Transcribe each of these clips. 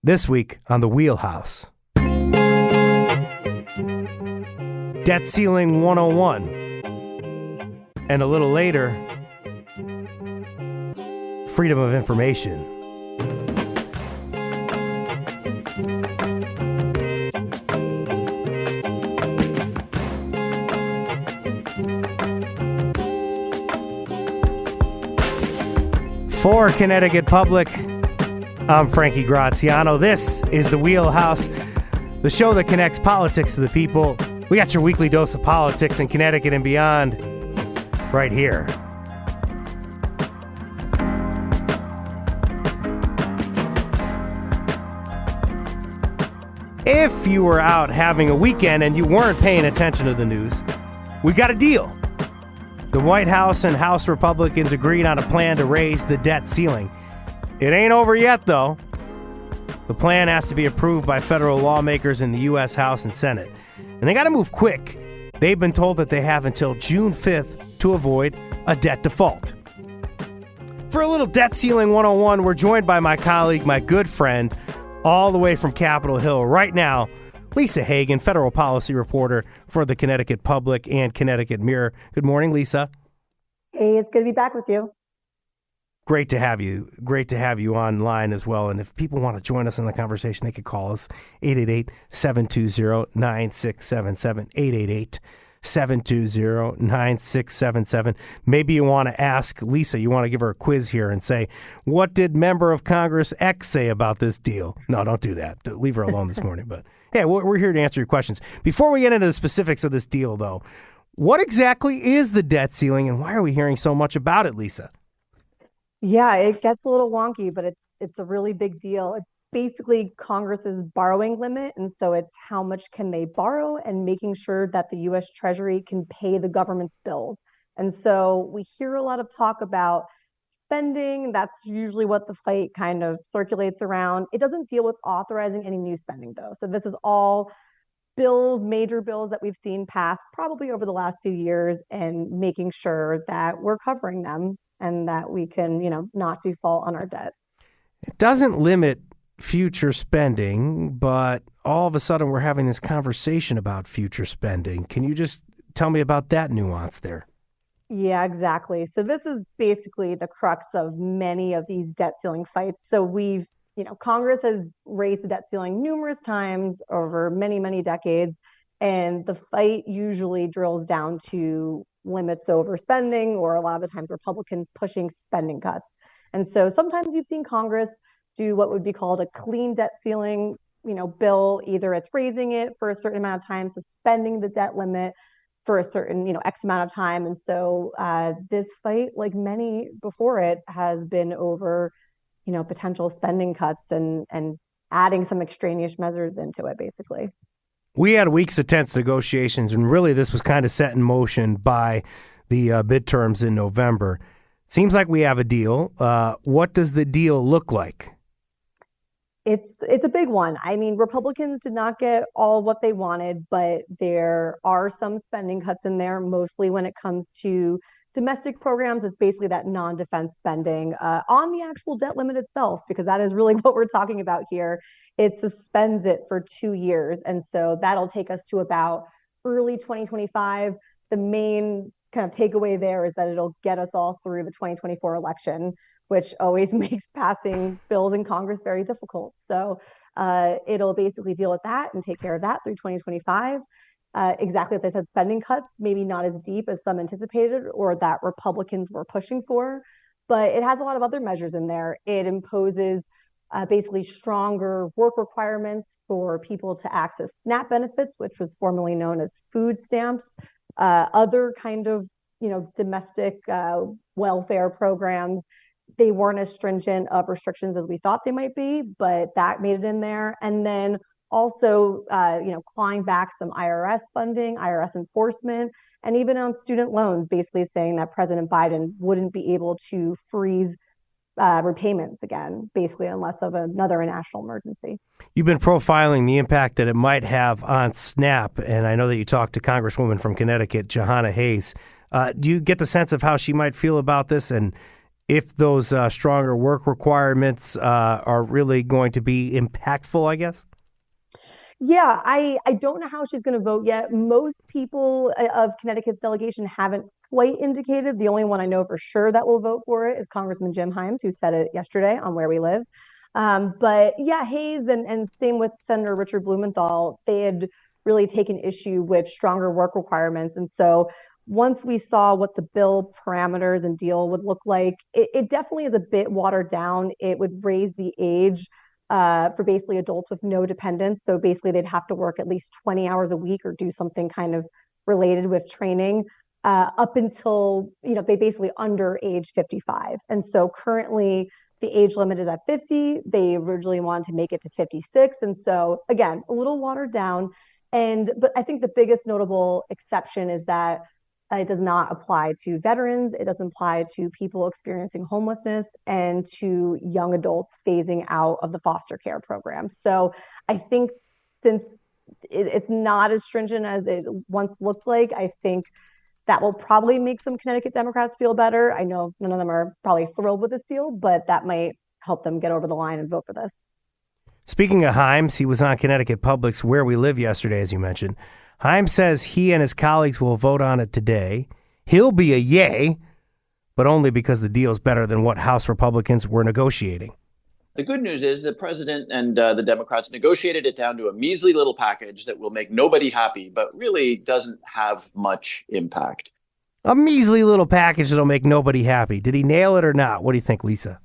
This week on The Wheelhouse. Debt Ceiling 101. And a little later, freedom of information. For Connecticut Public, I'm Frankie Graziano. This is The Wheelhouse, the show that connects politics to the people. We got your weekly dose of politics in Connecticut and beyond right here. If you were out having a weekend and you weren't paying attention to the news, we got a deal. The White House and House Republicans agreed on a plan to raise the debt ceiling. It ain't over yet, though. The plan has to be approved by federal lawmakers in the U.S. House and Senate. And they got to move quick. They've been told that they have until June 5th to avoid a debt default. For a little Debt Ceiling 101, we're joined by my colleague, my good friend, all the way from Capitol Hill right now, Lisa Hagen, federal policy reporter for the Connecticut Public and Connecticut Mirror. Good morning, Lisa. Hey, it's good to be back with you. Great to have you. Great to have you online as well. And if people want to join us in the conversation, they could call us 888-720-9677, 888-720-9677. Maybe you want to ask Lisa, you want to give her a quiz here and say, what did member of Congress X say about this deal? No, don't do that. Leave her alone this morning. But yeah, we're here to answer your questions. Before we get into the specifics of this deal, though, what exactly is the debt ceiling and why are we hearing so much about it, Lisa? Yeah, it gets a little wonky, but it's a really big deal. It's basically Congress's borrowing limit, and so it's how much can they borrow and making sure that the U.S. Treasury can pay the government's bills. And so we hear a lot of talk about spending. That's usually what the fight kind of circulates around. It doesn't deal with authorizing any new spending, though. So this is all bills, major bills that we've seen passed probably over the last few years and making sure that we're covering them and that we can, not default on our debt. It doesn't limit future spending, but all of a sudden we're having this conversation about future spending. Can you just tell me about that nuance there? Yeah, exactly. So this is basically the crux of many of these debt ceiling fights. So Congress has raised the debt ceiling numerous times over many, many decades. And the fight usually drills down to limits over spending, or a lot of the times Republicans pushing spending cuts. And so sometimes you've seen Congress do what would be called a clean debt ceiling, bill. Either it's raising it for a certain amount of time, suspending the debt limit for a certain, X amount of time. And so this fight, like many before it, has been over, potential spending cuts and adding some extraneous measures into it, basically. We had weeks of tense negotiations, and really this was kind of set in motion by the midterms in November. Seems like we have a deal. What does the deal look like? It's a big one. I mean, Republicans did not get all what they wanted, but there are some spending cuts in there, mostly when it comes to domestic programs. It's basically that non-defense spending on the actual debt limit itself, because that is really what we're talking about here. It suspends it for 2 years. And so that'll take us to about early 2025. The main kind of takeaway there is that it'll get us all through the 2024 election, which always makes passing bills in Congress very difficult. So it'll basically deal with that and take care of that through 2025. Exactly as I said, spending cuts, maybe not as deep as some anticipated or that Republicans were pushing for, but it has a lot of other measures in there. It imposes basically stronger work requirements for people to access SNAP benefits, which was formerly known as food stamps, other kind of, domestic welfare programs. They weren't as stringent of restrictions as we thought they might be, but that made it in there. And then also, clawing back some IRS funding, IRS enforcement, and even on student loans, basically saying that President Biden wouldn't be able to freeze repayments again, basically, unless of another national emergency. You've been profiling the impact that it might have on SNAP, and I know that you talked to Congresswoman from Connecticut, Jahana Hayes. Do you get the sense of how she might feel about this? And if those stronger work requirements are really going to be impactful, I guess? Yeah, I don't know how she's going to vote yet. Most people of Connecticut's delegation haven't quite indicated. The only one I know for sure that will vote for it is Congressman Jim Himes, who said it yesterday on Where We Live. But yeah, Hayes and same with Senator Richard Blumenthal, they had really taken issue with stronger work requirements. And so once we saw what the bill parameters and deal would look like, it definitely is a bit watered down. It would raise the age for basically adults with no dependents. So basically, they'd have to work at least 20 hours a week or do something kind of related with training up until, they basically under age 55. And so currently, the age limit is at 50. They originally wanted to make it to 56. And so, again, a little watered down. But I think the biggest notable exception is that it does not apply to veterans. It doesn't apply to people experiencing homelessness and to young adults phasing out of the foster care program. So I think since it's not as stringent as it once looked like, I think that will probably make some Connecticut Democrats feel better. I know none of them are probably thrilled with this deal, but that might help them get over the line and vote for this. Speaking of Himes, he was on Connecticut Public's Where We Live yesterday, as you mentioned. Himes says he and his colleagues will vote on it today. He'll be a yay, but only because the deal's better than what House Republicans were negotiating. The good news is the president and the Democrats negotiated it down to a measly little package that will make nobody happy, but really doesn't have much impact. A measly little package that'll make nobody happy. Did he nail it or not? What do you think, Lisa?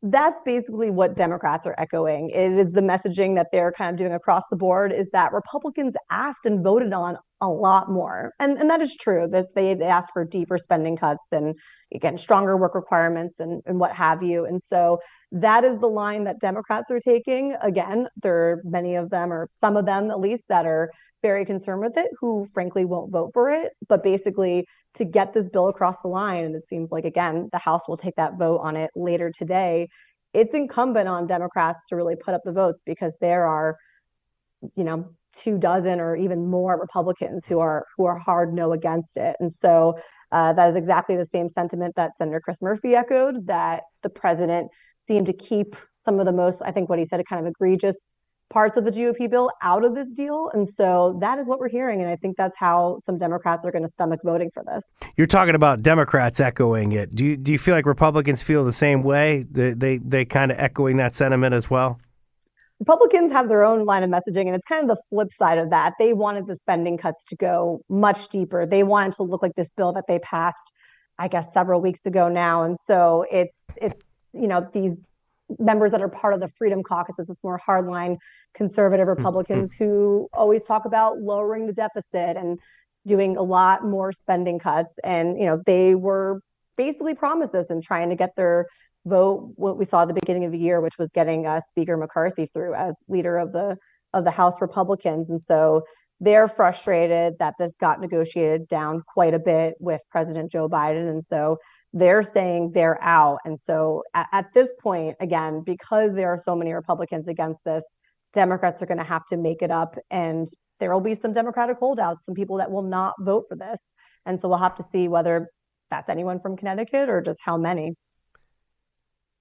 That's basically what Democrats are echoing. It is the messaging that they're kind of doing across the board is that Republicans asked and voted on a lot more. And that is true, that they asked for deeper spending cuts and, again, stronger work requirements and what have you. And so that is the line that Democrats are taking. Again, there are many of them, or some of them at least, that are very concerned with it, who frankly won't vote for it. But basically, to get this bill across the line, and it seems like, again, the House will take that vote on it later today, it's incumbent on Democrats to really put up the votes because there are, 24 or even more Republicans who are hard no against it. And so that is exactly the same sentiment that Senator Chris Murphy echoed, that the president seemed to keep some of the most, I think what he said, kind of egregious parts of the GOP bill out of this deal. And so that is what we're hearing. And I think that's how some Democrats are going to stomach voting for this. You're talking about Democrats echoing it. Do you feel like Republicans feel the same way? They kind of echoing that sentiment as well? Republicans have their own line of messaging, and it's kind of the flip side of that. They wanted the spending cuts to go much deeper. They wanted to look like this bill that they passed, I guess, several weeks ago now. And so it's these members that are part of the Freedom Caucus, it's more hardline conservative Republicans who always talk about lowering the deficit and doing a lot more spending cuts. And, they were basically promised this and trying to get their vote, what we saw at the beginning of the year, which was getting Speaker McCarthy through as leader of the House Republicans. And so they're frustrated that this got negotiated down quite a bit with President Joe Biden. And so they're saying they're out. And so at this point, again, because there are so many Republicans against this, Democrats are going to have to make it up. And there will be some Democratic holdouts, some people that will not vote for this. And so we'll have to see whether that's anyone from Connecticut or just how many.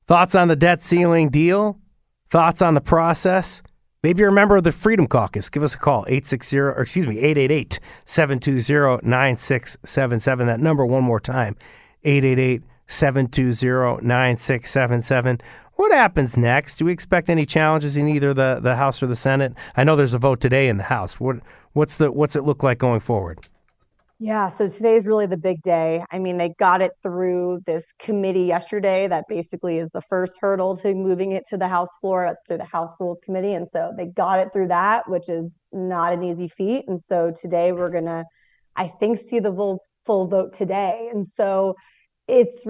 Thoughts on the debt ceiling deal? Thoughts on the process? Maybe you're a member of the Freedom Caucus. Give us a call, 888-720-9677. That number one more time, 888-720-9677. What happens next? Do we expect any challenges in either the House or the Senate? I know there's a vote today in the House. What's it look like going forward? Yeah, so today is really the big day. I mean, they got it through this committee yesterday that basically is the first hurdle to moving it to the House floor. That's through the House Rules Committee. And so they got it through that, which is not an easy feat. And so today we're going to, I think, see the full vote today. And so it's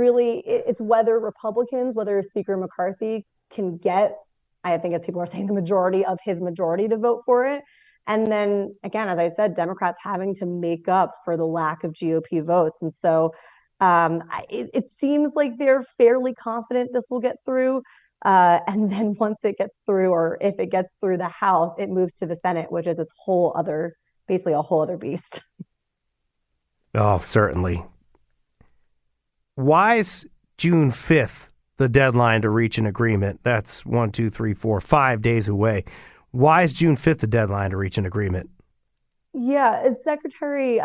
whether Republicans, whether Speaker McCarthy can get, I think as people are saying, the majority of his majority to vote for it. And then, again, as I said, Democrats having to make up for the lack of GOP votes. And so it seems like they're fairly confident this will get through. And then once it gets through, or if it gets through the House, it moves to the Senate, which is basically a whole other beast. Oh, certainly. Wise June 5th the deadline to reach an agreement? That's 5 days away. Why is June 5th the deadline to reach an agreement? Yeah, as Treasury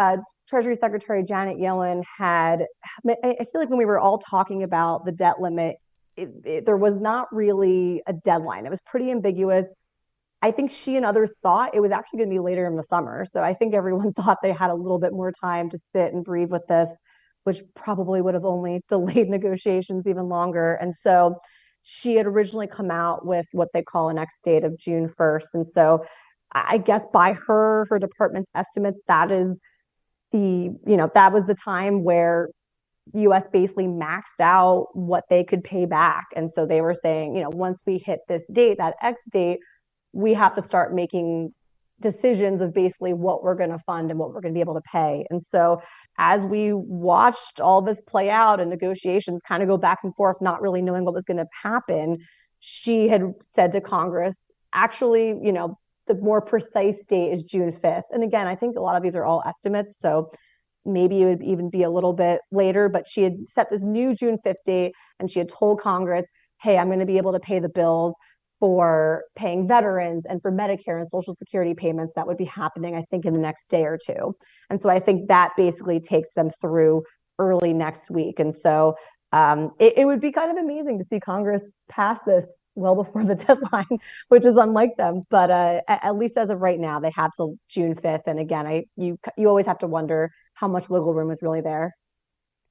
Secretary Janet Yellen had, I feel like when we were all talking about the debt limit, there was not really a deadline. It was pretty ambiguous. I think she and others thought it was actually going to be later in the summer. So I think everyone thought they had a little bit more time to sit and breathe with this, which probably would have only delayed negotiations even longer. And so she had originally come out with what they call an X date of June 1st. And so I guess by her department's estimates, that is that was the time where US basically maxed out what they could pay back. And so they were saying, once we hit this date, that X date, we have to start making decisions of basically what we're going to fund and what we're going to be able to pay. And so as we watched all this play out and negotiations kind of go back and forth, not really knowing what was going to happen, she had said to Congress, actually, the more precise date is June 5th. And again, I think a lot of these are all estimates. So maybe it would even be a little bit later, but she had set this new June 5th date and she had told Congress, hey, I'm going to be able to pay the bills for paying veterans and for Medicare and Social Security payments that would be happening, I think, in the next day or two. And so I think that basically takes them through early next week. And so it would be kind of amazing to see Congress pass this well before the deadline, which is unlike them. But at least as of right now, they have till June 5th. And again, you always have to wonder how much wiggle room is really there.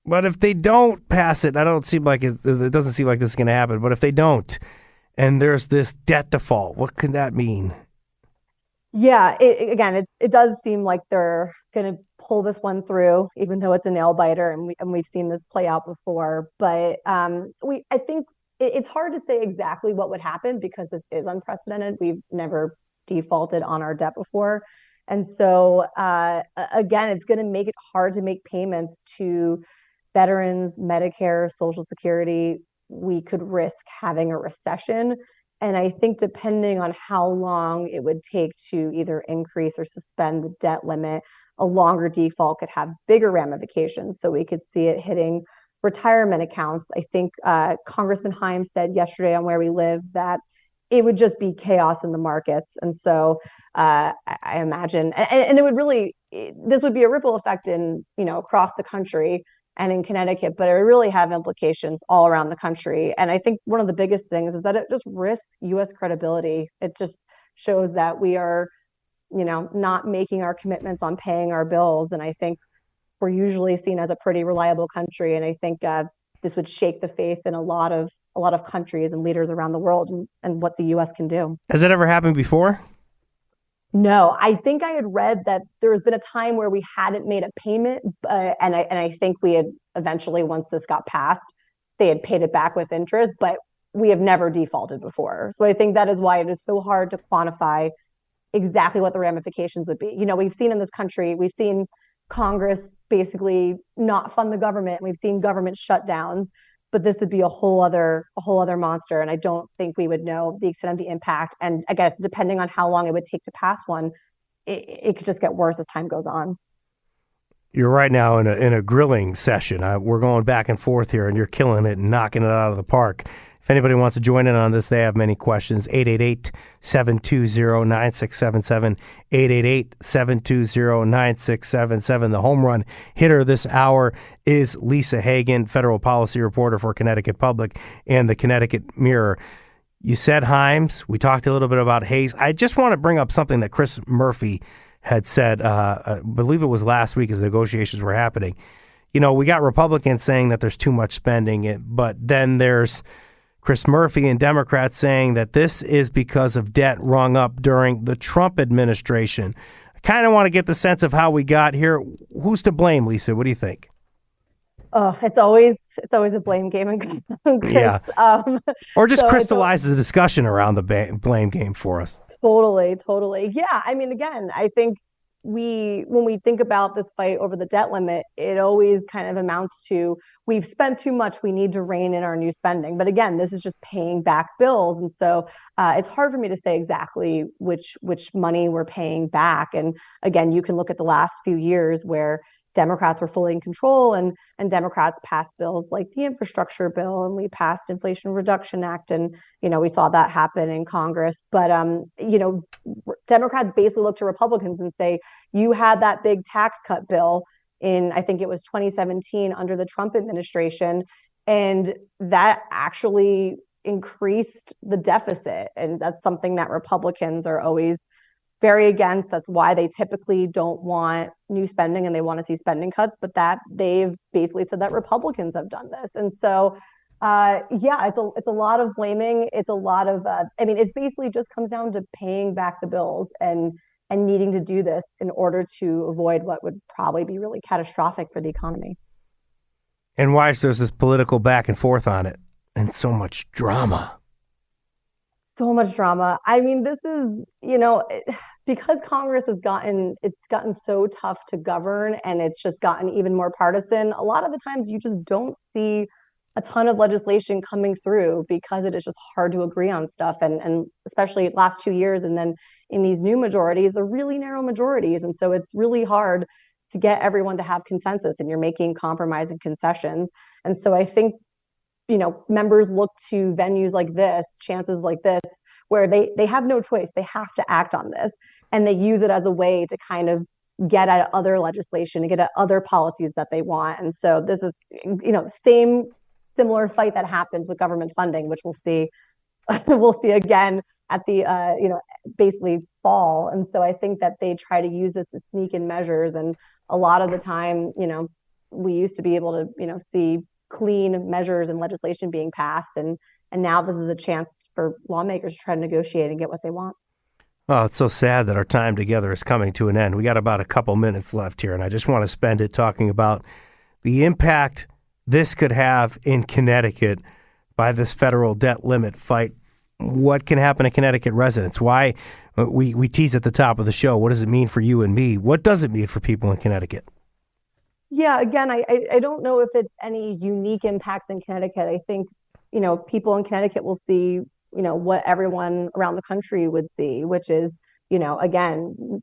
But if they don't pass it, it doesn't seem like this is going to happen. But if they don't, and there's this debt default, what could that mean? Yeah, it does seem like they're going to pull this one through, even though it's a nail biter, and we've seen this play out before. But I think it's hard to say exactly what would happen because this is unprecedented. We've never defaulted on our debt before. And so, again, it's going to make it hard to make payments to veterans, Medicare, Social Security. We could risk having a recession. And I think depending on how long it would take to either increase or suspend the debt limit, a longer default could have bigger ramifications. So we could see it hitting retirement accounts. I think Congressman Himes said yesterday on Where We Live that it would just be chaos in the markets. And so I imagine, and it would really, this would be a ripple effect in, across the country and in Connecticut, but it would really have implications all around the country. And I think one of the biggest things is that it just risks U.S. credibility. It just shows that we are, not making our commitments on paying our bills. And I think we're usually seen as a pretty reliable country. And I think this would shake the faith in a lot of countries and leaders around the world and what the U.S. can do. Has that ever happened before? No, I think I had read that there has been a time where we hadn't made a payment, and I think we had eventually, once this got passed, they had paid it back with interest, but we have never defaulted before. So I think that is why it is so hard to quantify exactly what the ramifications would be. We've seen in this country, we've seen Congress basically not fund the government. We've seen government shutdowns. But this would be a whole other monster. And I don't think we would know the extent of the impact. And again, depending on how long it would take to pass one, it could just get worse as time goes on. You're right now in a grilling session. We're going back and forth here, and you're killing it and knocking it out of the park. If anybody wants to join in on this, they have many questions. 888-720-9677. 888-720-9677. The home run hitter this hour is Lisa Hagen, federal policy reporter for Connecticut Public and the Connecticut Mirror. You said Himes. We talked a little bit about Hayes. I just want to bring up something that Chris Murphy had said, I believe it was last week as negotiations were happening. We got Republicans saying that there's too much spending, but then there's Chris Murphy and Democrats saying that this is because of debt rung up during the Trump administration. I kind of want to get the sense of how we got here. Who's to blame, Lisa? What do you think? It's always a blame game in Congress. Yeah. Or just crystallize the discussion around the blame game for us. Totally. Yeah. I mean, again, I think when we think about this fight over the debt limit, it always kind of amounts to we've spent too much. We need to rein in our new spending. But again, this is just paying back bills. And so it's hard for me to say exactly which money we're paying back. And again, you can look at the last few years where Democrats were fully in control, and Democrats passed bills like the infrastructure bill, and we passed Inflation Reduction Act, and we saw that happen in Congress. But Democrats basically look to Republicans and say, you had that big tax cut bill in, I think it was 2017 under the Trump administration, and that actually increased the deficit. And that's something that Republicans are always very against. That's why they typically don't want new spending and they want to see spending cuts, but that they've basically said that Republicans have done this. And so, it's a lot of blaming. It's a lot of, it basically just comes down to paying back the bills and needing to do this in order to avoid what would probably be really catastrophic for the economy. And why is there's this political back and forth on it and so much drama? So much drama. This is, because Congress has gotten so tough to govern, and it's just gotten even more partisan. A lot of the times you just don't see a ton of legislation coming through because it is just hard to agree on stuff. And especially last 2 years, and then in these new majorities, they're really narrow majorities. And so it's really hard to get everyone to have consensus, and you're making compromise and concessions. And so I think members look to venues like this, chances like this, where they have no choice. They have to act on this. And they use it as a way to kind of get at other legislation and get at other policies that they want. And so this is, similar fight that happens with government funding, which we'll see again at the, basically fall. And so I think that they try to use this to sneak in measures. And a lot of the time, we used to be able to, see clean measures and legislation being passed. And now this is a chance for lawmakers to try to negotiate and get what they want. Oh, it's so sad that our time together is coming to an end. We got about a couple minutes left here, and I just want to spend it talking about the impact this could have in Connecticut by this federal debt limit fight. What can happen to Connecticut residents? Why we tease at the top of the show. What does it mean for you and me? What does it mean for people in Connecticut? Yeah, again, I don't know if it's any unique impacts in Connecticut. I think, people in Connecticut will see, what everyone around the country would see, which is, again,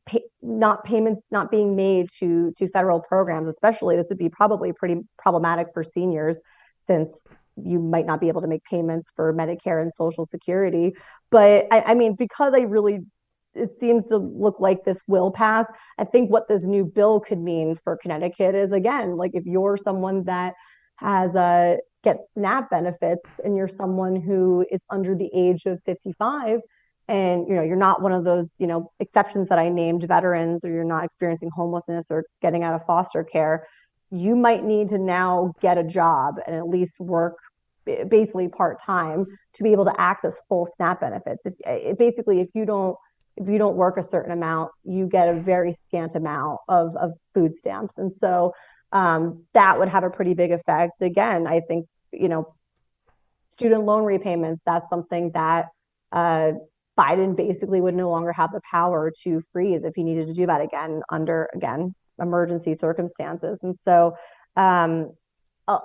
payments not being made to federal programs. Especially this would be probably pretty problematic for seniors, since you might not be able to make payments for Medicare and Social Security. But because it seems to look like this will pass, I think what this new bill could mean for Connecticut is, again, like if you're someone that gets SNAP benefits, and you're someone who is under the age of 55, and you're not one of those exceptions that I named, veterans, or you're not experiencing homelessness or getting out of foster care, you might need to now get a job and at least work basically part-time to be able to access full SNAP benefits. Basically, if you don't work a certain amount, you get a very scant amount of food stamps. And so that would have a pretty big effect. Again, I think, student loan repayments, that's something that Biden basically would no longer have the power to freeze if he needed to do that again under, emergency circumstances. And so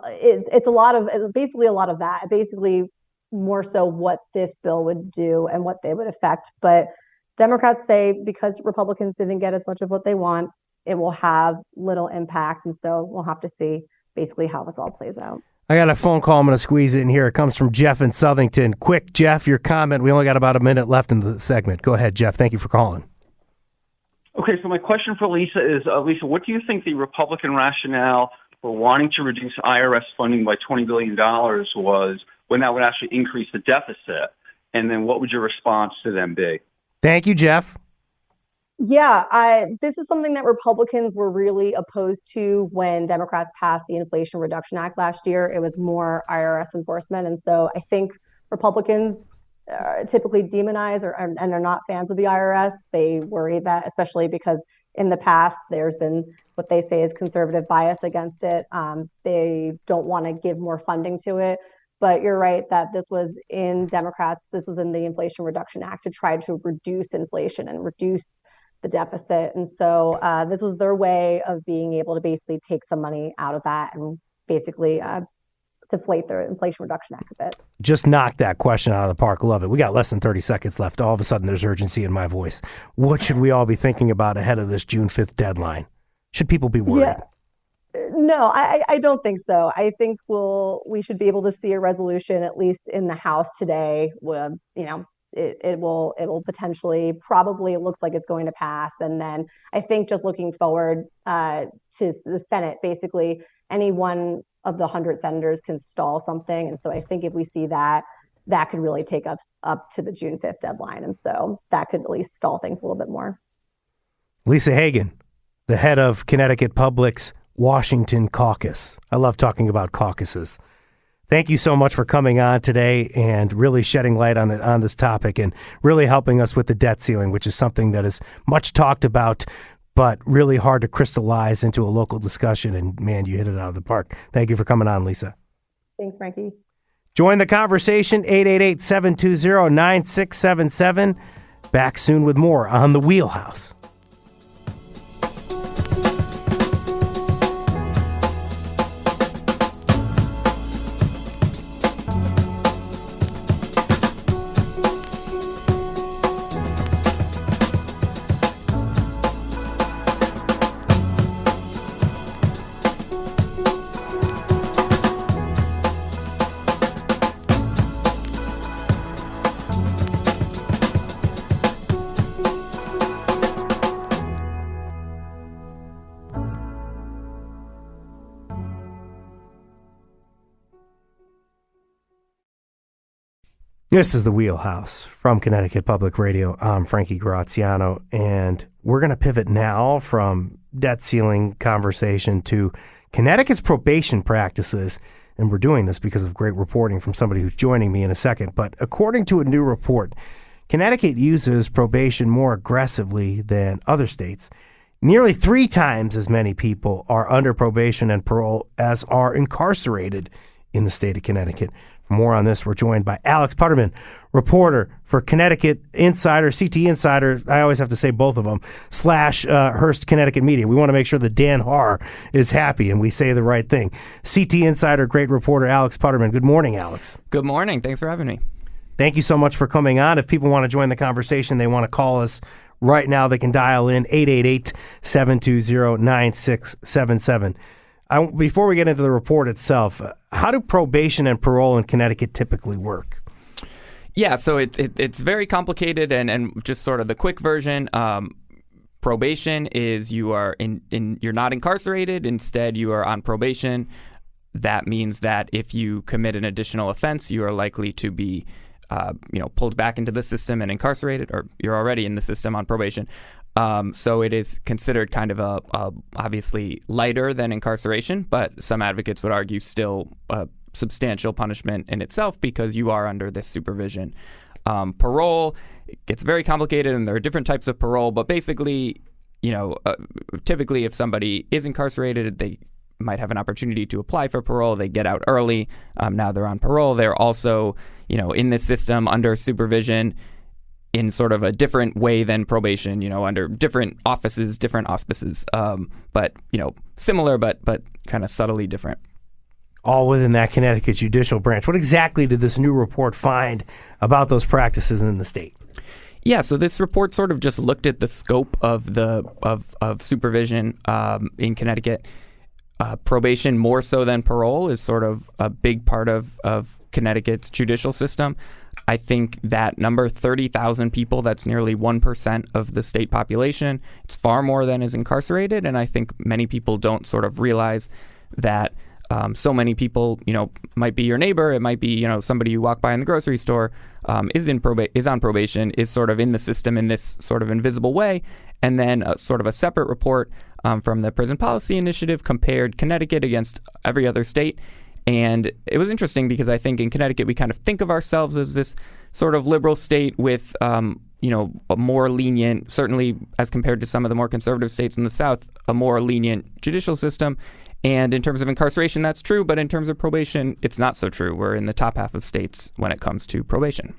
it's basically a lot of that. Basically, more so what this bill would do and what they would affect. But Democrats say because Republicans didn't get as much of what they want, it will have little impact. And so we'll have to see basically how this all plays out. I got a phone call. I'm going to squeeze it in here. It comes from Jeff in Southington. Quick, Jeff, your comment. We only got about a minute left in the segment. Go ahead, Jeff. Thank you for calling. Okay, so my question for Lisa is, Lisa, what do you think the Republican rationale for wanting to reduce IRS funding by $20 billion was, when that would actually increase the deficit? And then what would your response to them be? Thank you, Jeff. Yeah, this is something that Republicans were really opposed to when Democrats passed the Inflation Reduction Act last year. It was more IRS enforcement. And so I think Republicans typically demonize and are not fans of the IRS. They worry that, especially because in the past, there's been what they say is conservative bias against it. They don't want to give more funding to it. But you're right that this was in the Inflation Reduction Act to try to reduce inflation and reduce the deficit. And so this was their way of being able to basically take some money out of that and basically deflate the Inflation Reduction Act a bit. Just knocked that question out of the park. Love it. We got less than 30 seconds left. All of a sudden, there's urgency in my voice. What should we all be thinking about ahead of this June 5th deadline? Should people be worried? No, I don't think so. I think we should be able to see a resolution at least in the House today. With it will potentially, probably, it looks like it's going to pass, and then I think just looking forward to the Senate, basically any one of the 100 senators can stall something, and so I think if we see that, that could really take us up to the June 5th deadline, and so that could at least stall things a little bit more. Lisa Hagan, the head of Connecticut Public's Washington caucus. I love talking about caucuses. Thank you so much for coming on today and really shedding light on this topic and really helping us with the debt ceiling, which is something that is much talked about, but really hard to crystallize into a local discussion. And man, you hit it out of the park. Thank you for coming on, Lisa. Thanks, Frankie. Join the conversation, 888-720-9677. Back soon with more on The Wheelhouse. This is The Wheelhouse from Connecticut Public Radio. I'm Frankie Graziano, and we're going to pivot now from debt ceiling conversation to Connecticut's probation practices. And we're doing this because of great reporting from somebody who's joining me in a second. But according to a new report, Connecticut uses probation more aggressively than other states. Nearly 3 times as many people are under probation and parole as are incarcerated in the state of Connecticut. For more on this, we're joined by Alex Putterman, reporter for Connecticut Insider, CT Insider, I always have to say both of them, / Hearst Connecticut Media. We want to make sure that Dan Haar is happy and we say the right thing. CT Insider, great reporter Alex Putterman. Good morning, Alex. Good morning. Thanks for having me. Thank you so much for coming on. If people want to join the conversation, they want to call us right now, they can dial in 888-720-9677. Before we get into the report itself, how do probation and parole in Connecticut typically work? Yeah, so it's very complicated, and just sort of the quick version. Probation is you are you're not incarcerated. Instead, you are on probation. That means that if you commit an additional offense, you are likely to be pulled back into the system and incarcerated, or you're already in the system on probation. So it is considered kind of a obviously lighter than incarceration, but some advocates would argue still a substantial punishment in itself because you are under this supervision. Parole gets very complicated, and there are different types of parole, but basically, typically if somebody is incarcerated, they might have an opportunity to apply for parole. They get out early. Now they're on parole. They're also, in this system under supervision in sort of a different way than probation, under different offices, different auspices, but similar, but kind of subtly different. All within that Connecticut judicial branch. What exactly did this new report find about those practices in the state? Yeah, so this report sort of just looked at the scope of of supervision in Connecticut. Probation, more so than parole, is sort of a big part of Connecticut's judicial system. I think that number, 30,000 people, that's nearly 1% of the state population. It's far more than is incarcerated, and I think many people don't sort of realize that so many people, might be your neighbor, it might be, somebody you walk by in the grocery store, is on probation, is sort of in the system in this sort of invisible way. And then sort of a separate report from the Prison Policy Initiative compared Connecticut against every other state. And it was interesting because I think in Connecticut, we kind of think of ourselves as this sort of liberal state with, a more lenient, certainly as compared to some of the more conservative states in the South, a more lenient judicial system. And in terms of incarceration, that's true. But in terms of probation, it's not so true. We're in the top half of states when it comes to probation.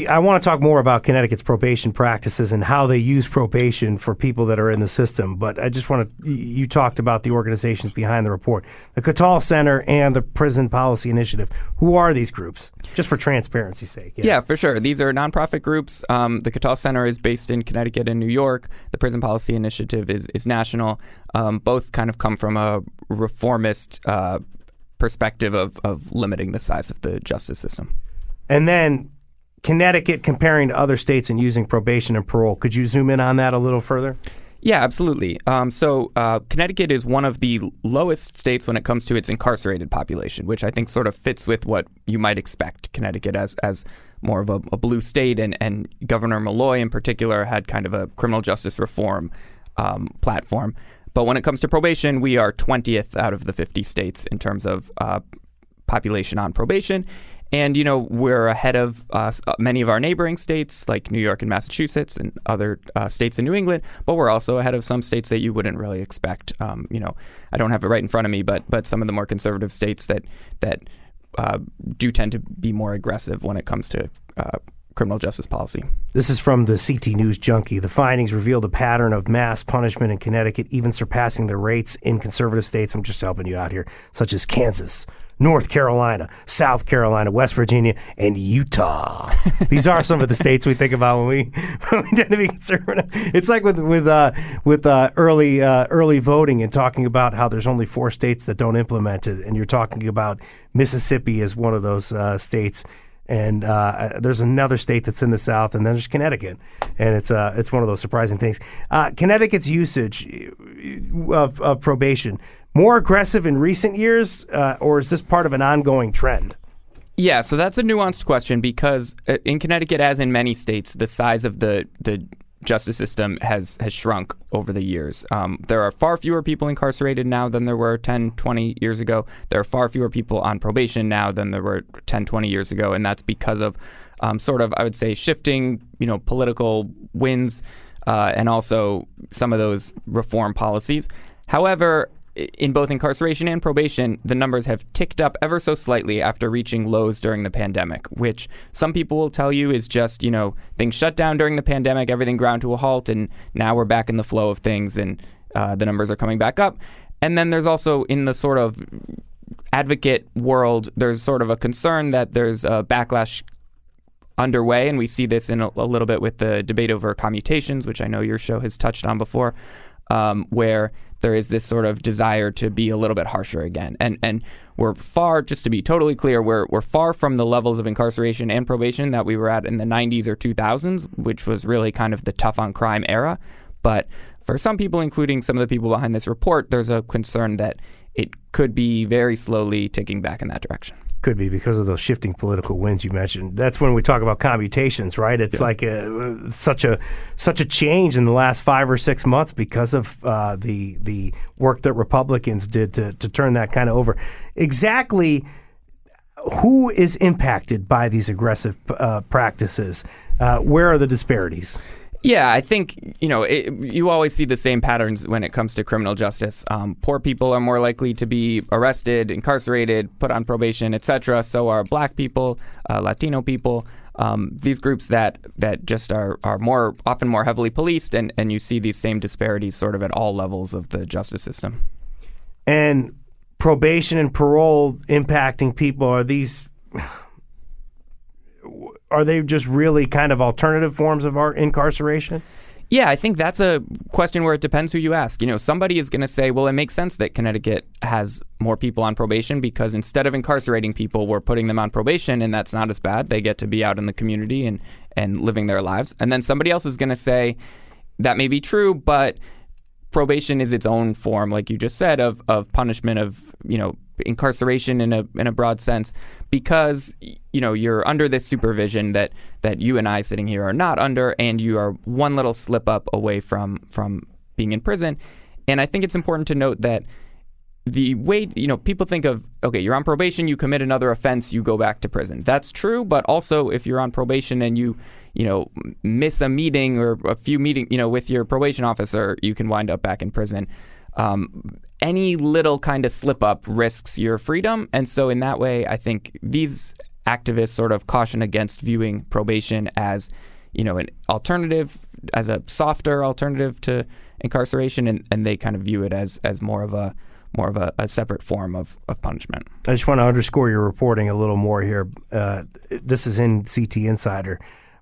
I want to talk more about Connecticut's probation practices and how they use probation for people that are in the system. But I just want to, you talked about the organizations behind the report, the Cattell Center and the Prison Policy Initiative. Who are these groups? Just for transparency's sake. Yeah, for sure. These are nonprofit groups. The Cattell Center is based in Connecticut and New York. The Prison Policy Initiative is national. Both kind of come from a reformist perspective of limiting the size of the justice system. And then Connecticut comparing to other states and using probation and parole. Could you zoom in on that a little further? Yeah, absolutely. So Connecticut is one of the lowest states when it comes to its incarcerated population, which I think sort of fits with what you might expect Connecticut as more of a blue state. And Governor Malloy in particular had kind of a criminal justice reform platform. But when it comes to probation, we are 20th out of the 50 states in terms of population on probation. And, we're ahead of many of our neighboring states like New York and Massachusetts and other states in New England, but we're also ahead of some states that you wouldn't really expect. I don't have it right in front of me, but some of the more conservative states that do tend to be more aggressive when it comes to criminal justice policy. This is from the CT News Junkie. The findings revealed a pattern of mass punishment in Connecticut, even surpassing the rates in conservative states. I'm just helping you out here, such as Kansas, North Carolina, South Carolina, West Virginia, and Utah. These are some of the states we think about when we tend to be conservative. It's like with early voting and talking about how there's only 4 states that don't implement it, and you're talking about Mississippi as one of those states. And there's another state that's in the South, and then there's Connecticut, and it's one of those surprising things. Connecticut's usage of probation, more aggressive in recent years, or is this part of an ongoing trend? Yeah, so that's a nuanced question because in Connecticut, as in many states, the size of the justice system has shrunk over the years. There are far fewer people incarcerated now than there were 10, 20 years ago. There are far fewer people on probation now than there were 10, 20 years ago, and that's because of sort of, I would say, shifting, political winds and also some of those reform policies. However, in both incarceration and probation, the numbers have ticked up ever so slightly after reaching lows during the pandemic, which some people will tell you is just, things shut down during the pandemic, everything ground to a halt, and now we're back in the flow of things and the numbers are coming back up. And then there's also in the sort of advocate world, there's sort of a concern that there's a backlash underway, and we see this in a little bit with the debate over commutations, which I know your show has touched on before, where there is this sort of desire to be a little bit harsher again. And we're far, just to be totally clear, we're far from the levels of incarceration and probation that we were at in the 90s or 2000s, which was really kind of the tough on crime era. But for some people, including some of the people behind this report, there's a concern that it could be very slowly ticking back in that direction. Could be because of those shifting political winds you mentioned. That's when we talk about commutations, right? It's like such a change in the last 5 or 6 months because of the work that Republicans did to turn that kind of over. Exactly who is impacted by these aggressive practices? Where are the disparities? Yeah, I think, you always see the same patterns when it comes to criminal justice. Poor people are more likely to be arrested, incarcerated, put on probation, etc. So are Black people, Latino people, these groups that just are often more heavily policed, and you see these same disparities sort of at all levels of the justice system. And probation and parole impacting people, are they just really kind of alternative forms of our incarceration? Yeah, I think that's a question where it depends who you ask. Somebody is going to say, well, it makes sense that Connecticut has more people on probation because instead of incarcerating people, we're putting them on probation, and that's not as bad. They get to be out in the community and living their lives. And then somebody else is going to say, that may be true, but probation is its own form, like you just said, of punishment, of incarceration in a broad sense, because you're under this supervision that you and I sitting here are not under, and you are one little slip up away from being in prison. And I think it's important to note that the way people think of, okay, you're on probation, you commit another offense, you go back to prison. That's true, but also if you're on probation and you miss a meeting or a few meetings with your probation officer, you can wind up back in prison. Any little kind of slip up risks your freedom. And so in that way, I think these activists sort of caution against viewing probation as, an alternative, as a softer alternative to incarceration, and they kind of view it as more of a separate form of punishment. I just want to underscore your reporting a little more here. This is in CT Insider.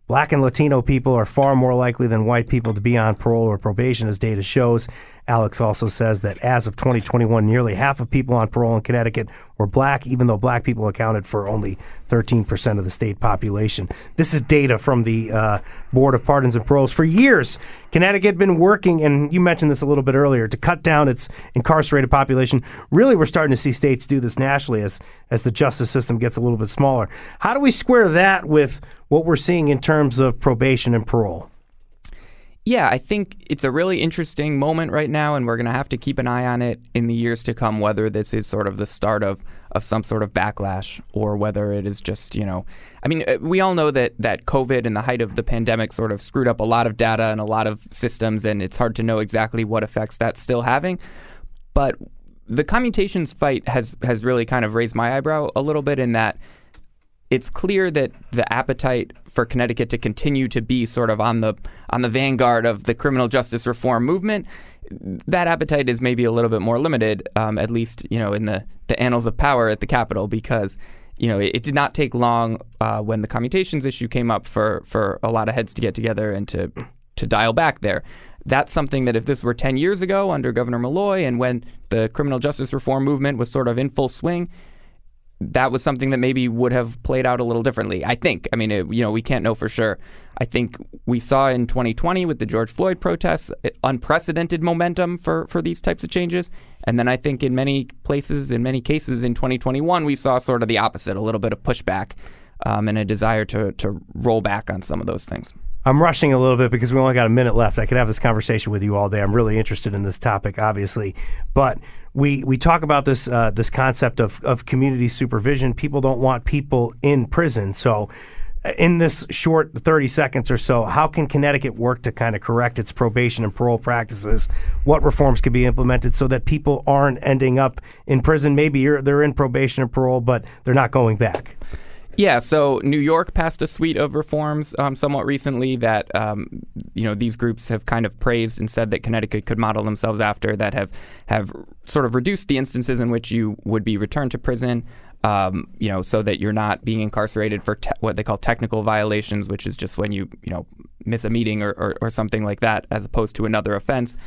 Black and Latino people are far more likely than white people to be on parole or probation, as data shows. Alex also says that as of 2021, nearly half of people on parole in Connecticut were black, even though black people accounted for only 13% of the state population. This is data from the Board of Pardons and Paroles. For years, Connecticut had been working, and you mentioned this a little bit earlier, to cut down its incarcerated population. Really, we're starting to see states do this nationally as the justice system gets a little bit smaller. How do we square that with what we're seeing in terms of probation and parole? Yeah, I think it's a really interesting moment right now, and we're going to have to keep an eye on it in the years to come, whether this is sort of the start of some sort of backlash or whether it is just, we all know that COVID and the height of the pandemic sort of screwed up a lot of data and a lot of systems, and it's hard to know exactly what effects that's still having. But the commutations fight has really kind of raised my eyebrow a little bit in that it's clear that the appetite for Connecticut to continue to be sort of on the vanguard of the criminal justice reform movement, that appetite is maybe a little bit more limited, at least, in the annals of power at the Capitol, because, it did not take long when the commutations issue came up for a lot of heads to get together and to dial back there. That's something that if this were 10 years ago under Governor Malloy and when the criminal justice reform movement was sort of in full swing, that was something that maybe would have played out a little differently, I think. We can't know for sure. I think we saw in 2020 with the George Floyd protests unprecedented momentum for these types of changes. And then I think in many places, in many cases in 2021, we saw sort of the opposite, a little bit of pushback and a desire to roll back on some of those things. I'm rushing a little bit because we only got a minute left. I could have this conversation with you all day. I'm really interested in this topic, obviously. But we talk about this concept of community supervision. People don't want people in prison. So in this short 30 seconds or so, how can Connecticut work to kind of correct its probation and parole practices? What reforms could be implemented so that people aren't ending up in prison? Maybe they're in probation and parole, but they're not going back. Yeah, so New York passed a suite of reforms somewhat recently that, these groups have kind of praised and said that Connecticut could model themselves after, that have sort of reduced the instances in which you would be returned to prison, so that you're not being incarcerated for what they call technical violations, which is just when you miss a meeting or something like that, as opposed to another offense.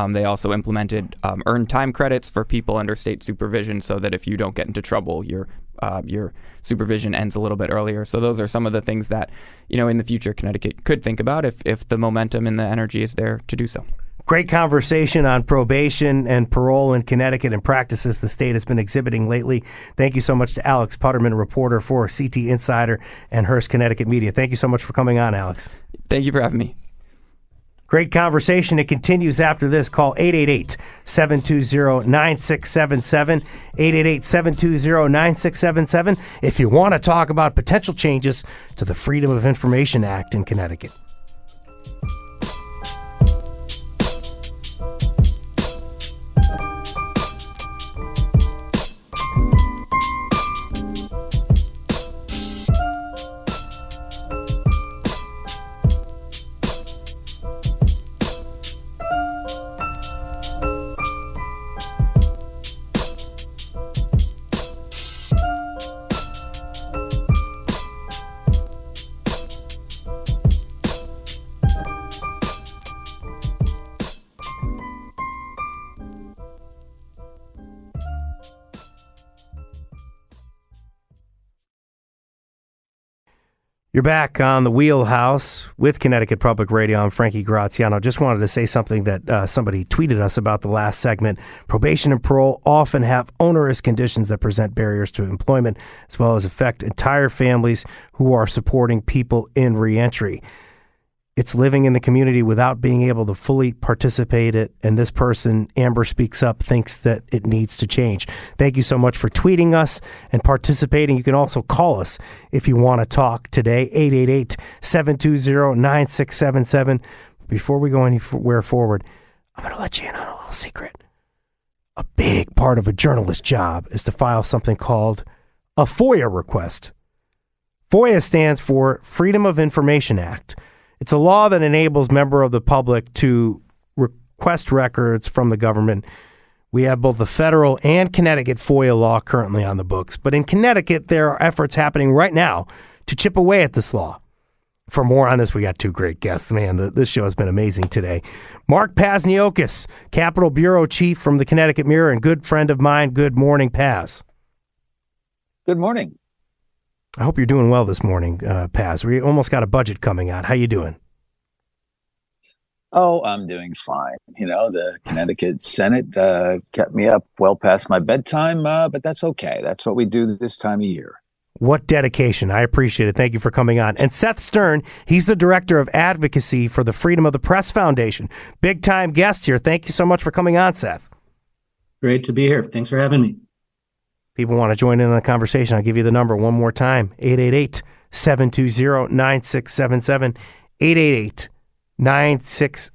They also implemented earned time credits for people under state supervision so that if you don't get into trouble, your supervision ends a little bit earlier. So those are some of the things that, in the future Connecticut could think about if the momentum and the energy is there to do so. Great conversation on probation and parole in Connecticut and practices the state has been exhibiting lately. Thank you so much to Alex Putterman, reporter for CT Insider and Hearst Connecticut Media. Thank you so much for coming on, Alex. Thank you for having me. Great conversation. It continues after this. Call 888-720-9677, 888-720-9677 if you want to talk about potential changes to the Freedom of Information Act in Connecticut. You're back on the Wheelhouse with Connecticut Public Radio. I'm Frankie Graziano. Just wanted to say something that somebody tweeted us about the last segment. Probation and parole often have onerous conditions that present barriers to employment, as well as affect entire families who are supporting people in reentry. It's living in the community without being able to fully participate in it. And this person, Amber Speaks Up, thinks that it needs to change. Thank you so much for tweeting us and participating. You can also call us if you want to talk today, 888-720-9677. Before we go anywhere forward, I'm going to let you in on a little secret. A big part of a journalist's job is to file something called a FOIA request. FOIA stands for Freedom of Information Act. It's a law that enables members of the public to request records from the government. We have both the federal and Connecticut FOIA law currently on the books. But in Connecticut, there are efforts happening right now to chip away at this law. For more on this, we got two great guests. Man, this show has been amazing today. Mark Pazniokis, Capitol Bureau Chief from the Connecticut Mirror and good friend of mine. Good morning, Paz. Good morning. I hope you're doing well this morning, Paz. We almost got a budget coming out. How you doing? Oh, I'm doing fine. You know, the Connecticut Senate kept me up well past my bedtime, but that's okay. That's what we do this time of year. What dedication. I appreciate it. Thank you for coming on. And Seth Stern, he's the Director of Advocacy for the Freedom of the Press Foundation. Big time guest here. Thank you so much for coming on, Seth. Great to be here. Thanks for having me. People want to join in on the conversation. I'll give you the number one more time. 888-720-9677. 888-96.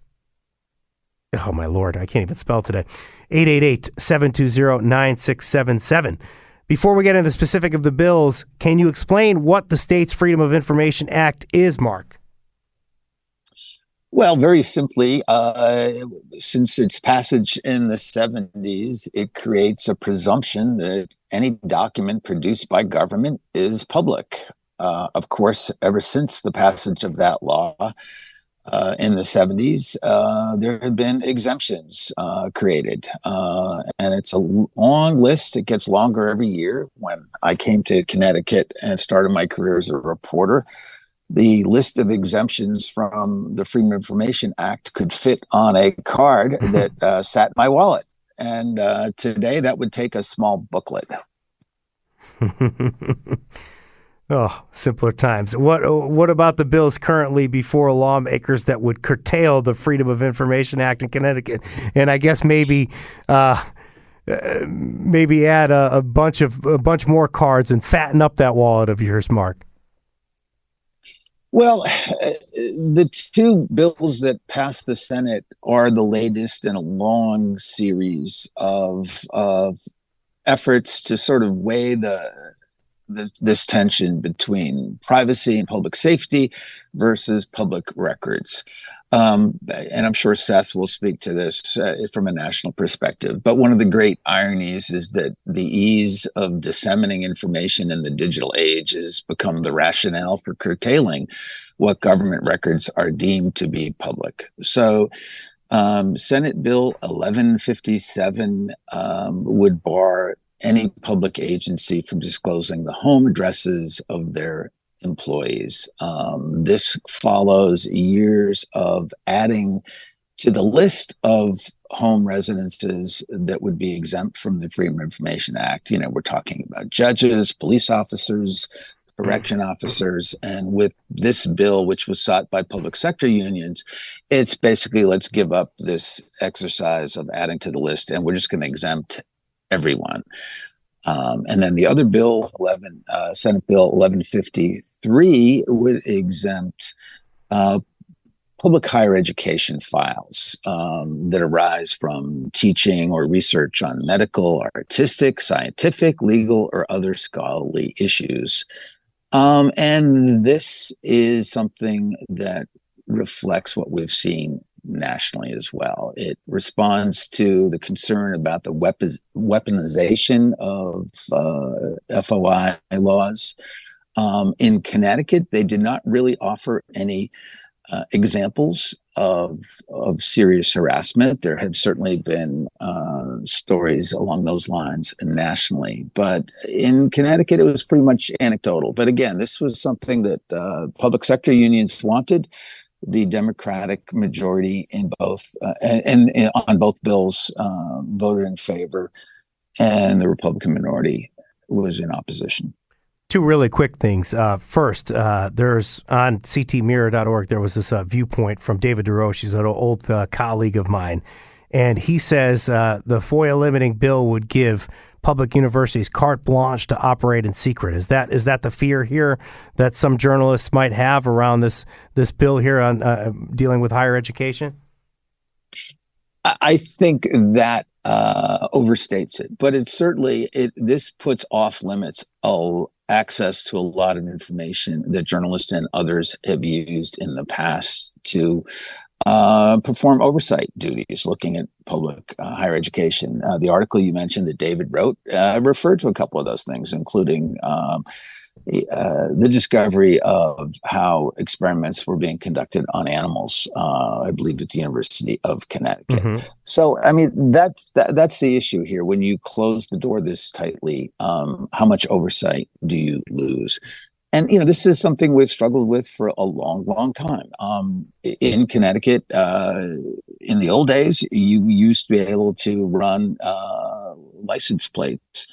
Oh, my Lord. I can't even spell today. 888-720-9677. Before we get into the specific of the bills, can you explain what the state's Freedom of Information Act is, Mark? Well, very simply, since its passage in the 70s, it creates a presumption that any document produced by government is public. Of course, ever since the passage of that law in the 70s, there have been exemptions created. And it's a long list. It gets longer every year. When I came to Connecticut and started my career as a reporter, the list of exemptions from the Freedom of Information Act could fit on a card that sat in my wallet. And today that would take a small booklet. Oh, simpler times. What about the bills currently before lawmakers that would curtail the Freedom of Information Act in Connecticut? And I guess maybe add a bunch more cards and fatten up that wallet of yours, Mark. Well, the two bills that passed the Senate are the latest in a long series of efforts to sort of weigh this tension between privacy and public safety versus public records. And I'm sure Seth will speak to this from a national perspective. But one of the great ironies is that the ease of disseminating information in the digital age has become the rationale for curtailing what government records are deemed to be public. So Senate Bill 1157 would bar any public agency from disclosing the home addresses of their employees. This follows years of adding to the list of home residences that would be exempt from the Freedom of Information Act. You know, we're talking about judges, police officers, correction officers, and with this bill, which was sought by public sector unions, it's basically let's give up this exercise of adding to the list, and we're just going to exempt everyone. And then the other bill, Senate Bill 1153, would exempt public higher education files that arise from teaching or research on medical, artistic, scientific, legal, or other scholarly issues. And this is something that reflects what we've seen nationally as well. It responds to the concern about the weaponization of FOI laws. In Connecticut, they did not really offer any examples of serious harassment. There have certainly been stories along those lines nationally, but in Connecticut, it was pretty much anecdotal. But again, this was something that public sector unions wanted. The Democratic majority in both and on both bills voted in favor, and the Republican minority was in opposition. Two really quick things. First, there's on ctmirror.org, there was this viewpoint from David DeRoche. He's an old colleague of mine. And he says the FOIA limiting bill would give public universities carte blanche to operate in secret. Is that the fear here that some journalists might have around this bill here on dealing with higher education? I think that overstates it, but it certainly this puts off limits a access to a lot of information that journalists and others have used in the past to perform oversight duties, looking at public higher education. The article you mentioned that David wrote referred to a couple of those things, including the discovery of how experiments were being conducted on animals, I believe at the University of Connecticut. Mm-hmm. So, I mean, that's the issue here. When you close the door this tightly, how much oversight do you lose? And, this is something we've struggled with for a long, long time. In Connecticut, in the old days, you used to be able to run license plates.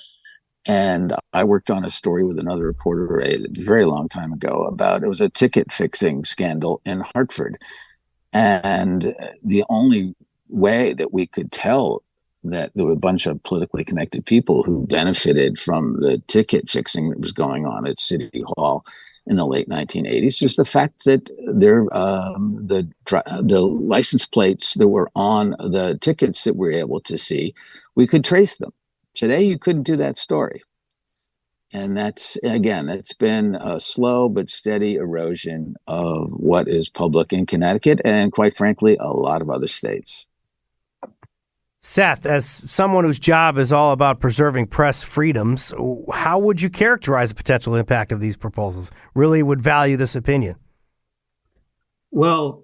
And I worked on a story with another reporter a very long time ago it was a ticket fixing scandal in Hartford. And the only way that we could tell that there were a bunch of politically connected people who benefited from the ticket fixing that was going on at City Hall in the late 1980s is the fact that the license plates that were on the tickets that we were able to see, we could trace them. Today, you couldn't do that story. And that's been a slow but steady erosion of what is public in Connecticut and, quite frankly, a lot of other states. Seth, as someone whose job is all about preserving press freedoms, how would you characterize the potential impact of these proposals? Really would value this opinion. Well,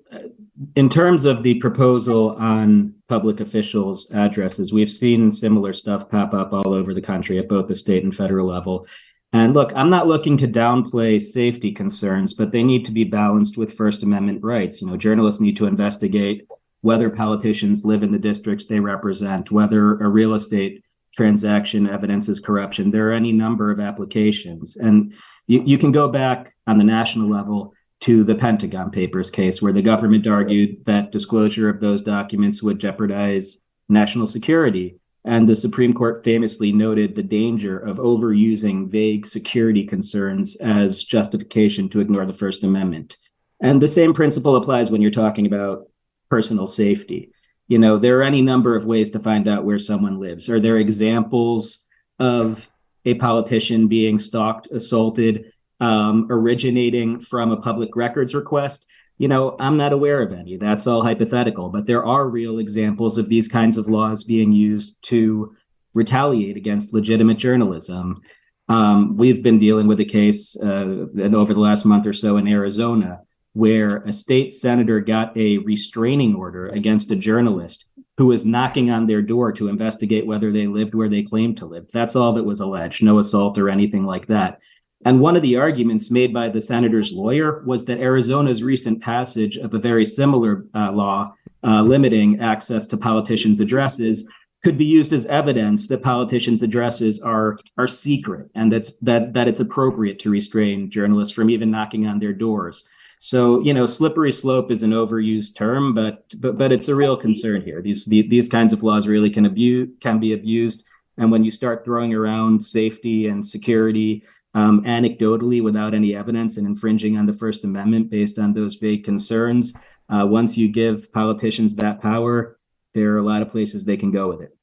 in terms of the proposal on public officials' addresses, we've seen similar stuff pop up all over the country at both the state and federal level. And look, I'm not looking to downplay safety concerns, but they need to be balanced with First Amendment rights. Journalists need to investigate whether politicians live in the districts they represent, whether a real estate transaction evidences corruption. There are any number of applications. And you can go back on the national level to the Pentagon Papers case, where the government argued that disclosure of those documents would jeopardize national security. And the Supreme Court famously noted the danger of overusing vague security concerns as justification to ignore the First Amendment. And the same principle applies when you're talking about personal safety. There are any number of ways to find out where someone lives. Are there examples of a politician being stalked, assaulted, originating from a public records request? I'm not aware of any. That's all hypothetical, but there are real examples of these kinds of laws being used to retaliate against legitimate journalism. We've been dealing with a case over the last month or so in Arizona, where a state senator got a restraining order against a journalist who was knocking on their door to investigate whether they lived where they claimed to live. That's all that was alleged, no assault or anything like that. And one of the arguments made by the senator's lawyer was that Arizona's recent passage of a very similar law limiting access to politicians' addresses could be used as evidence that politicians' addresses are secret, and that it's appropriate to restrain journalists from even knocking on their doors. So, slippery slope is an overused term, but it's a real concern here. These kinds of laws really can be abused. And when you start throwing around safety and security anecdotally without any evidence and infringing on the First Amendment based on those vague concerns, once you give politicians that power, there are a lot of places they can go with it.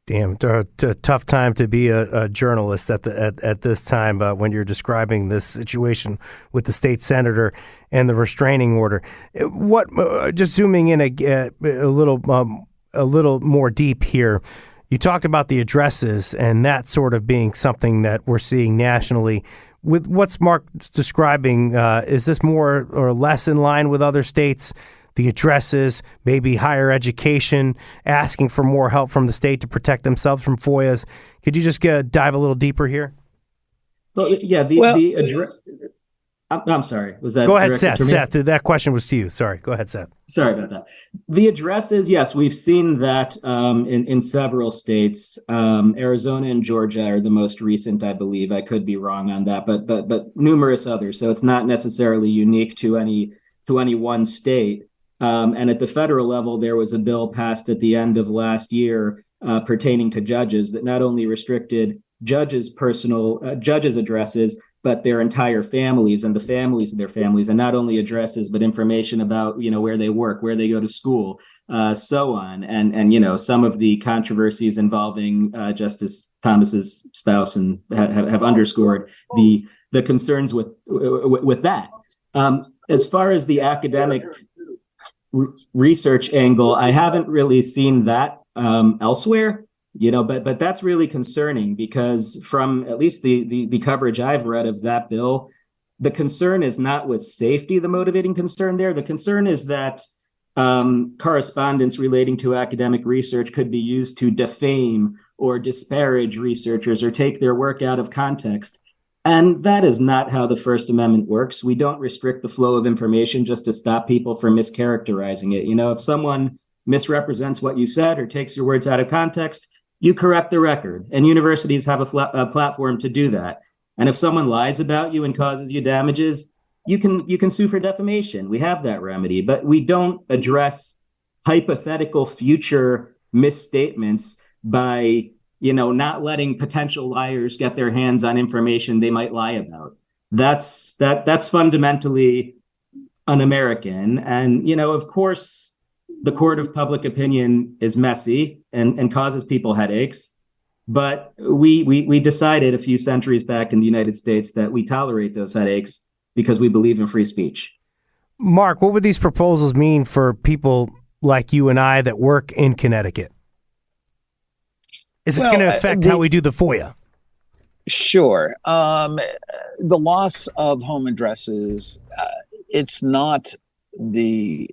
Damn, tough time to be a journalist at this time when you're describing this situation with the state senator and the restraining order. Just zooming in a little more deep here. You talked about the addresses and that sort of being something that we're seeing nationally. With what's Mark describing, is this more or less in line with other states? The addresses, maybe higher education, asking for more help from the state to protect themselves from FOIAs. Could you just dive a little deeper here? Well, yeah, the address. I'm sorry. Was that? Go ahead, Seth. Seth, that question was to you. Sorry. Go ahead, Seth. Sorry about that. The addresses, yes, we've seen that in several states. Arizona and Georgia are the most recent, I believe. I could be wrong on that, but numerous others. So it's not necessarily unique to any one state. And at the federal level, there was a bill passed at the end of last year pertaining to judges that not only restricted judges' addresses, but their entire families and the families of their families, and not only addresses, but information about, where they work, where they go to school, so on. And some of the controversies involving Justice Thomas's spouse and have underscored the concerns with that. As far as the academic research angle, I haven't really seen that elsewhere. But that's really concerning, because from at least the coverage I've read of that bill, the concern is not with safety, the motivating concern there. The concern is that correspondence relating to academic research could be used to defame or disparage researchers or take their work out of context. And that is not how the First Amendment works. We don't restrict the flow of information just to stop people from mischaracterizing it. If someone misrepresents what you said or takes your words out of context, you correct the record, and universities have a platform to do that. And if someone lies about you and causes you damages, you can sue for defamation. We have that remedy, but we don't address hypothetical future misstatements by, not letting potential liars get their hands on information they might lie about. That's fundamentally un-American. And, of course, the court of public opinion is messy and causes people headaches. But we decided a few centuries back in the United States that we tolerate those headaches because we believe in free speech. Mark, what would these proposals mean for people like you and I that work in Connecticut? Is this going to affect how we do the FOIA? Sure. The loss of home addresses, it's not the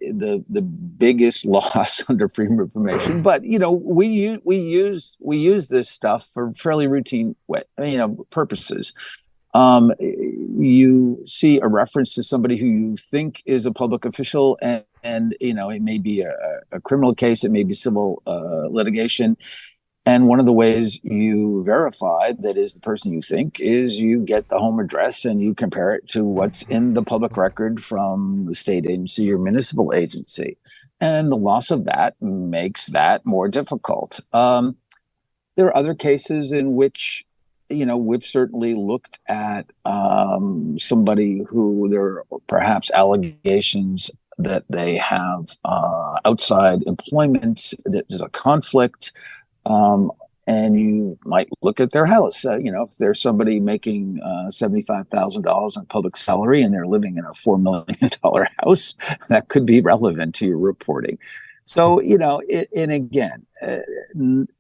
biggest loss under freedom of information, but we use this stuff for fairly routine purposes. You see a reference to somebody who you think is a public official, and it may be a criminal case, it may be civil litigation. And one of the ways you verify that is the person you think is you get the home address and you compare it to what's in the public record from the state agency or municipal agency. And the loss of that makes that more difficult. There are other cases in which, we've certainly looked at somebody who there are perhaps allegations that they have outside employment, that there's a conflict. And you might look at their house. If there's somebody making $75,000 in public salary and they're living in a $4 million house, that could be relevant to your reporting. So, and again,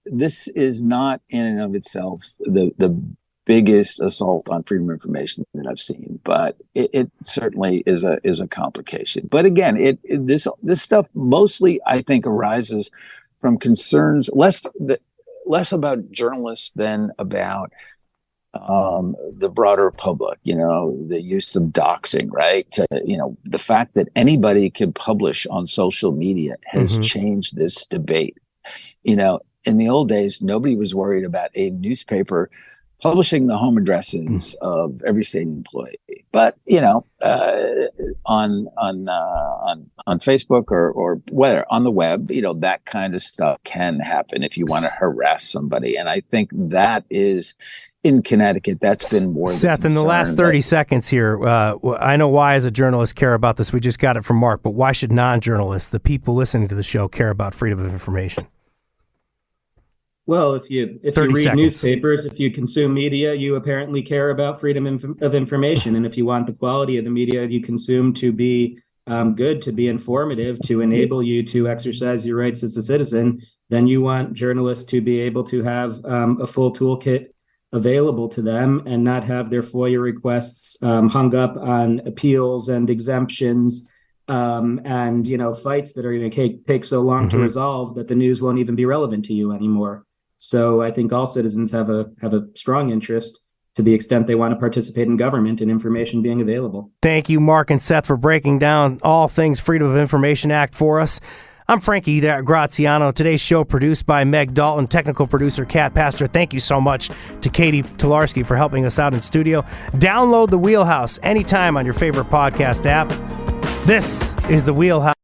this is not in and of itself the biggest assault on freedom of information that I've seen, but it certainly is a complication. But again, this stuff mostly, I think, arises from concerns less about journalists than about the broader public. The use of doxing, right? The fact that anybody can publish on social media has changed this debate. In the old days, nobody was worried about a newspaper publishing the home addresses of every state employee. But on Facebook or whether on the web, that kind of stuff can happen if you want to harass somebody. And I think that is in Connecticut. That's been more. Seth, in the last 30 seconds here, I know why as a journalist care about this. We just got it from Mark, but why should non-journalists, the people listening to the show, care about freedom of information? Well, if you read newspapers, if you consume media, you apparently care about freedom of information. And if you want the quality of the media you consume to be good, to be informative, to enable you to exercise your rights as a citizen, then you want journalists to be able to have a full toolkit available to them and not have their FOIA requests hung up on appeals and exemptions and fights that are going to take so long to resolve that the news won't even be relevant to you anymore. So I think all citizens have a strong interest, to the extent they want to participate in government, and information being available. Thank you, Mark and Seth, for breaking down all things Freedom of Information Act for us. I'm Frankie Graziano. Today's show produced by Meg Dalton, technical producer Kat Pastor. Thank you so much to Katie Tolarski for helping us out in studio. Download The Wheelhouse anytime on your favorite podcast app. This is The Wheelhouse.